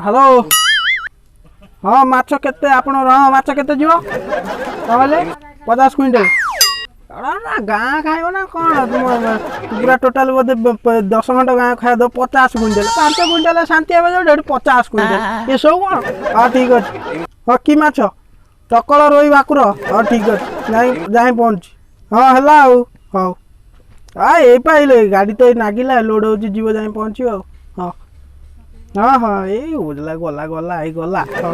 Hello हाँ माछ केते आपण हाँ माछ केते जीव कहले 50 क्विंटल ना गाँ खाइब ना कौन तुम पूरा टोटाल बोधे 10 घंटा गाँ खाइ दो 50 क्विंटल 5 क्विंटल शांति हे 50 क्विंटल ये सब कौन हाँ ठीक अच्छे हाँ कि माछ टकल रोई भाकुर हाँ ठीक अच्छे जाए पहुँच हाँ है हाँ हाँ ये पाइले गाड़ी तो नागिला लोड हो जीव जाए पहुँच हाँ हाँ हाँ ये गला गला गला आई गला अच्छा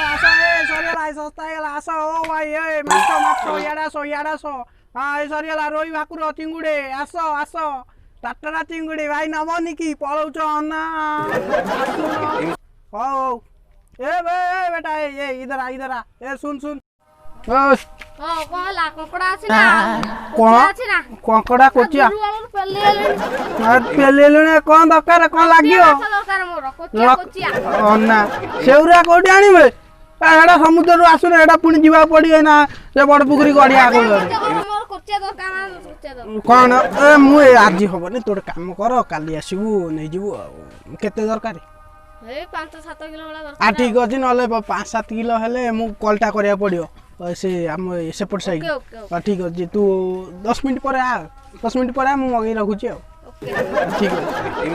आसा ए सरियाला सस्ता गेला आसा ओ भाई ए माछो माछो याडासो हाँ ए सरियाला रोई भाकुर चिंगुडे आसो आसो टाटरा चिंगुडे भाई नमनी की पळौच ना ओ ए बेटा ए इधर आ ए सुन कोला कोकड़ा अछि ना कोकड़ा कोचिया पेलेलुने कोन दरकार कोन लागियो ना सेउरा कोठी आनिबे एडा समुद्र रु आसुने एडा पुनी जीवा पड़ी ना से बड़ पुकुरी गड़िया को कोन ए मु आज होबनी तोड़ काम कर काली आसीबू नै जीवू केते दरकार ए 5-7 किलो वाला दरकार आ ठीक अछि नले 5-7 किलो हेले मु कॉलटा करिया पड़ियो से हम सेपट साइड ठीक अछि तू 10 मिनिट पर आ 10 मिनिट पर आ मु मगे रखु छी ठीक अछि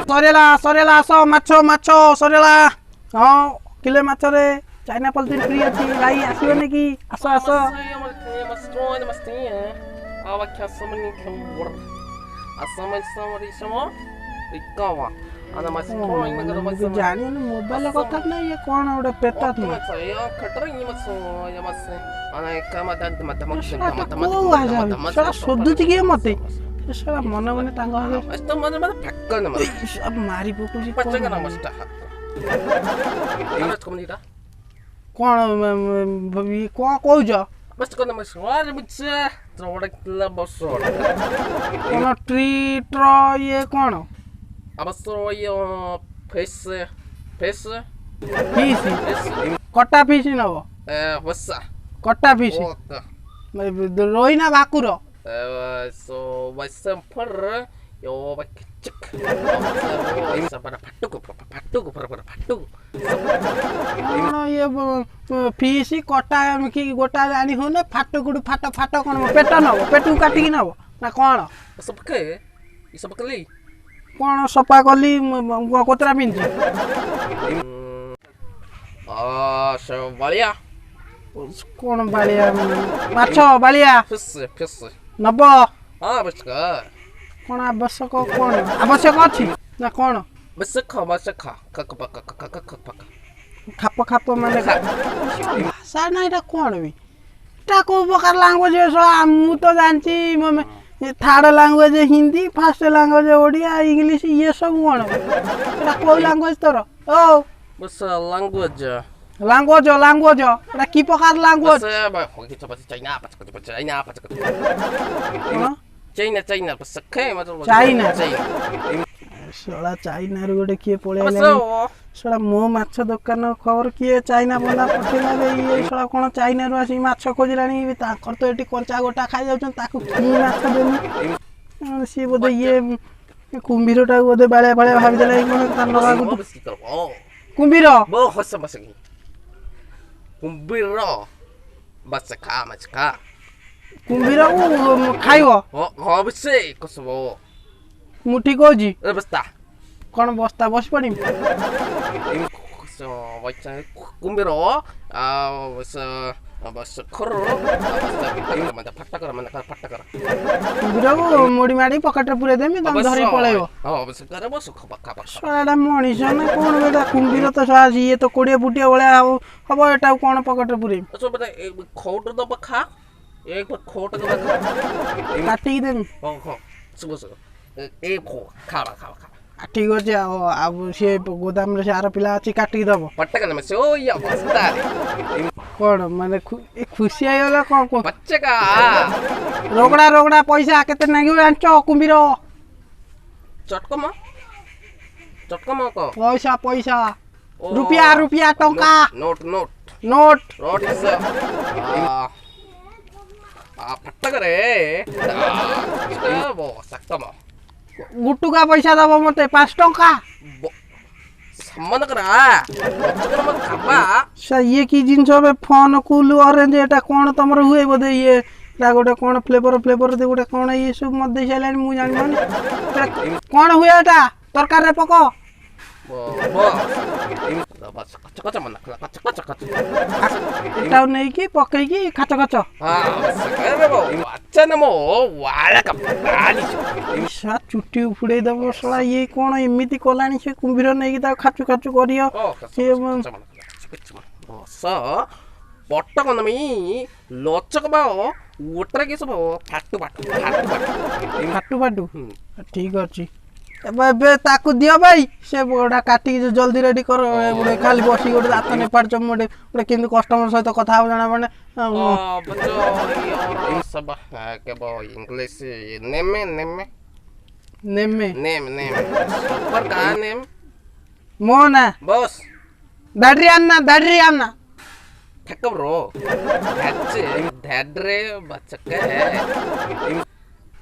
सरेला आसो माछो सरेला हां किलो माछ रे चाइना पलती फ्री अछि भाई आसीबो ने की आसो जानी मोबाइल कथा ना ये कौन ओडे पेटा थी साला सोदुची के मते साला मन मन तांग अब मारी पकुची कौन कहूछ बस कोन मसवार मुझसे त्रोड़ किला बस कौन ट्री ट्र ये कौन अब सो ये फेस कटा फिश नबो वसा कटा फिश रोई ना भाकुर सो वसा फर यो बचक सब फटुक ये फिश कटा की गोटा जानी हो ना फाट कोन पेट नबो पेटू काटी की नबो ना कोन सब के ई सब कली कौन सफा कली कोतरा पिंची सब बालिया कौन बालिया माछो बालिया फिस नब हां बस का कौन आवश्यक अछि ना कौन बस खा खाप माने भाषा ना एटा कौन भी ता को प्रकार लैंग्वेज मु तो जानची third language Hindi first language Odia English ये सब कौन एटा को लैंग्वेज तोर ओ बस लैंग्वेज एटा की प्रकार लैंग्वेज चाइना बस के मतलब चाइना सला चाइना रे गोटे किए पळेला सला मो माछ दुकान खबर किए चाइना बंदा पठेला बे ये सला कोन चाइना रो आसी माछ खोजलानी ताकर तो एटी कंचा गोटा खाइ जाउछन ताकू की माछ देनी सी बोधे ये कुंभीरटा बोधे बाळे भाबी देला कोन तार लगा कुंभीर बो हस बस कुंभीर बस खा माछ खा कुंभीर को खाइबो हो बसे कसबो मुठी कोजी बस्ता कोन बस्ता बस पड़ी सो बच्चा कुंभीर बस खर मत फट्टा कर कुंभीर को मोड़ी माडी पॉकेट पूरे देमी तम धरी पळेबो हां बस करे बस खा साडा मनीष ना कोन बेटा कुंभीर तो साज ये तो कोड़िया बुटिया बळ्या हबो एटा कोन पॉकेट पूरे सो बेटा खोट दब खा एक खोट दब खा काटी देम हां सुबह एक खा ठीक अच्छे अब सी गोदाम रे आर पिला अच्छी काटी दब पट्टा करना से ओ या बस्ता कौन माने खुशी आइला कौन बच्चे का रोगड़ा पैसा केते नागियो जानचो कुंभीर चटकमा को पैसा रुपया टंका नोट इज पट्टा करे वो सकतमा गुट्टू का पैसा दब मते 5 टंका मन करा बच्चा मत खाबा सा ये की जिंस बे फोन कूल ऑरेंज एटा कोन तमर हुए बोधे ये ता गोटे कोन फ्लेवर दे गोटे कोन ये सब मत दे साइलानी मु जानि माने कोन हुए एटा तरकार रे पको बस कच्चा कच्चा मन कच्चा एटा नै की पकै की खाच खाच हां बस करे बो अच्छा न मो वाला का पानी सा चुट्टी उफुडे दबो सला ये कोन एमिति कोलानी से कुंभीर नै की ता खाचु खाचु करियो से बस पट्टक नमी लोचक बाओ उठरे के सब फाटू फाटू ठीक अछि एबे ताकू दियो भाई से बोडा काटी जल्दी रेडी कर एबे खाली बसी गोटे दात ने पाड़ चमडे ओडे किंतु कस्टमर सहित कथा हो जाना माने बच्चो सब के बो इंग्लिश नेम सुपर का नेम मोना बस दाढ़ी आना ठक ब्रो धैड्रे बचके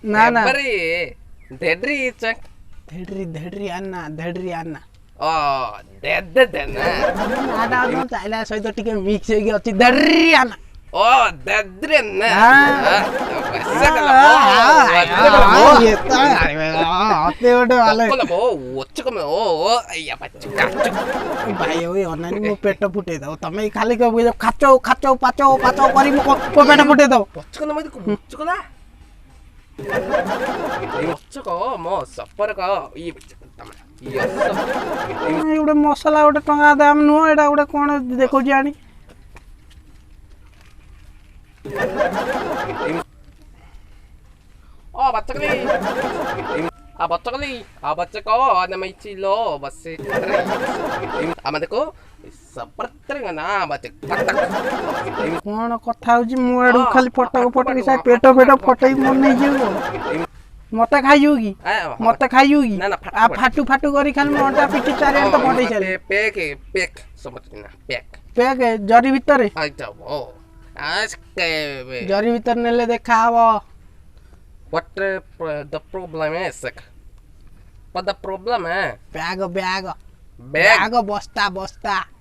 ना बरी धैड्री चक धैड्री आना ओ दे ना आडा न चाइला सहित टिके मिक्स हेगी अछि दाढ़ी आना ओ दद्रे ना ये ता अते ओडे वाले बो वचक में ओ या बच्चा भाई ओए अनानी मो पेट फुटे दो तमे खाली के खाचो पाचो करी मो पेट फुटे दो वचक न मत वचक ना वचक मो सपर का ये तमे ये सब एउडे मसाला ओडे टंगा दाम नो एडा ओडे कोन देखो जानी ओ बच्चा को नमै चिलो बस आमा देखो सपरत्र ना बच्चा टक कोन कथा होजी मो एडू खाली फटक से पेट फटई मन नै जेबो मते खाइयोगी ना ना आ फाटू करी खाली मोटा पिटी चारे तो फटई चले पेक समझ ना पेक जरी भीतर आ जाओ आज के जरी भीतर नेले देखाबो What the problem is? What the problem is? Bag बस्ता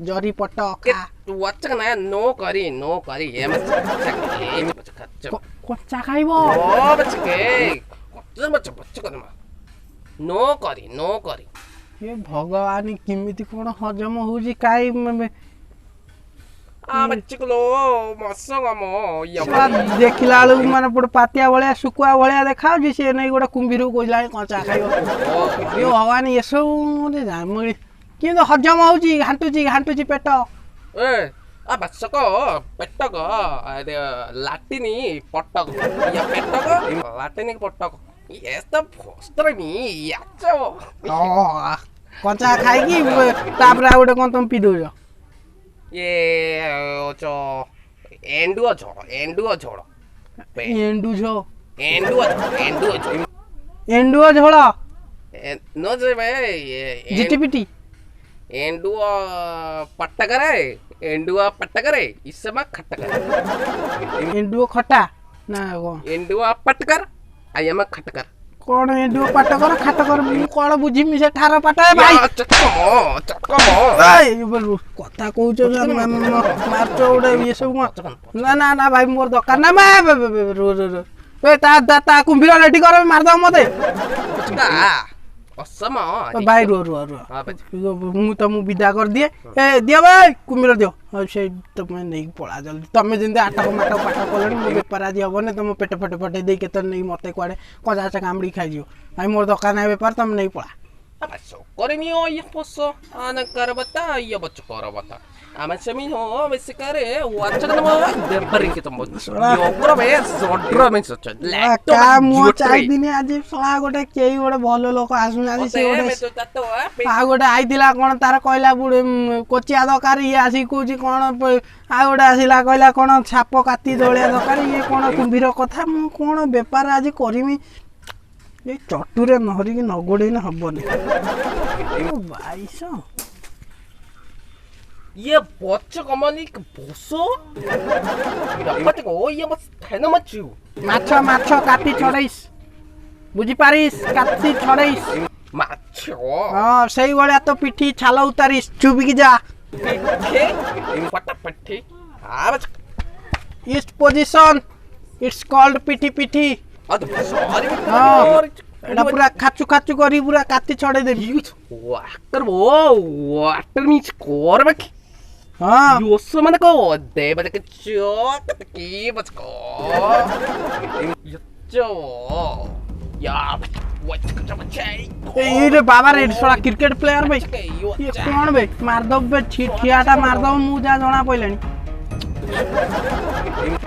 जरी पटका वचक ना नो करी ये मत कच्चा खाइबो ओ बचके बच्चा नो करी ये भगवान किमिति कोन हजम होजी काई आ बच्चे को लो मसंग मो देखिला आलू माने पुड पातिया भलिया सुकुआ भलिया देखाउ जे से नै गोटा कुंभीरू कोइला कच्चा खाइबो यो भगवान यसो मोले जामली किंतु हजम होजी घांटुची पेट ए आ बच्चा को पेटक लाटिनी पटक या पेटक लाटिनी पटक ये सब फोस्टरनी याचो कच्चा खाइकी तापरा गोटे कोन तुम पी दोजो ये जो एंडुआ झोड़ एंडुआ झोड़ नो जे भाई जिटिपिटी एंडुआ पट्टकरे इससे मैं खट्टकर एंडुआ खट्टा ना को एंडुआ पट्टकर आई एम खट्टकर कोन एंडुआ पट्टकर खट्टकर मु कोन बुझी मिसे ठार पटा भाई चटकमो ए बोलू कथा कहउछ मारचो उडे ये सब ना भाई मोर दरकार ना रो ए ता कुंभीर रेडी कर मार दो मते असम भाई रो मु तुम विदा कर दिए ए दियो भाई कुंभीर दियो से तुम नहीं पड़ा जल्दी तुम जिंदे आटक माटक पाठ कलनी मो बेपार आज हबने तुम पेट फटे दे के नहीं मते कुआडे कजा से कामड़ी खाइ जियो भाई मोर दरकार ना बेपार तुम नहीं पड़ा अब सो करनी हो ये पोसो आन कर बता ये बच्चो कर बता आमे सेमी हो वैसे करे वाचक न देबरिंग के तुम यो कर बे जोड्र में सच का मो चाइ दिने आज सला गोटे केई गोटे भलो लोक आसु आज से गोटे आ गोटे आइदिला कोन तार कहला बुडे कोचिया दरकार ये आसी कोजी कोन आ गोटे आसिला कहला कोन छाप काटी दळिया दरकार ये कोन कुंभीर कथा मु कोन व्यापार आज करिमी ये चटुरे नहरी की नगोडे न हबने ओ भाईसो ये बच्चा कमानी भोसो बच्चा को ये बस खाना मत छू माछा काटी छड़ाइस बुझी पारिस काटी छड़ाइस Macho. ହଁ ସେଇଭଳିଆ ତ ପିଠି ଛାଲ ଉତାରି ଚୁବିକି ଯା Pitti. In what a pitti. Amacha. East position it's called ପିଠି ପିଠି Oh, the sorry. ହଁ ଏଟା ପୁରା ଖାଚୁ ଖାଚୁ କରି ପୁରା କାତି ଛଡେଇ ଦେବି Water. Water means kormak. ହଁ You also man go. They but a joke. The key but go. Yeah. What the chay? ଏଇରେ ବାବାରେ ଏଠି ଶଳା କ୍ରିକେଟ ପ୍ଲେୟାର ଭାଇ ଇଏ କଣ ବେ ମାରଦବ ବେ ଠିଆଟା ମାରଦବ ମୁଁ ଯାହା ଜଣା ପଇଲାଣି